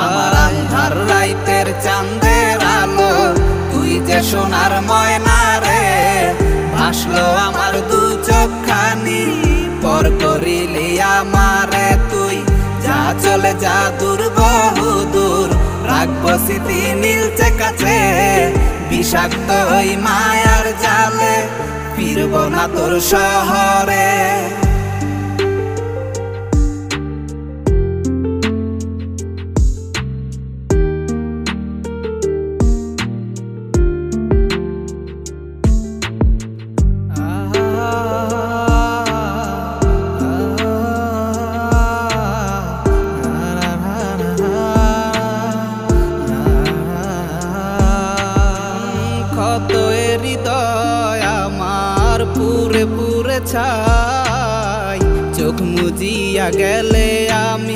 আমার আন্ধার রাইতের চাঁদের আলো তুই যে সোনার ময়না রে, ভাসলো আমার দু চোখখানি পর করিলি আমারে তুই। যা চলে যা দূর বহু দূর, রাখবো স্মৃতি নীলচে কাছে, বিষাক্ত ওই মায়ার জালে ফিরবো না তোর শহরে। কত হৃদয় আমার পুরে পুরে ছাই, চোখ মুজিয়া গেলে আমি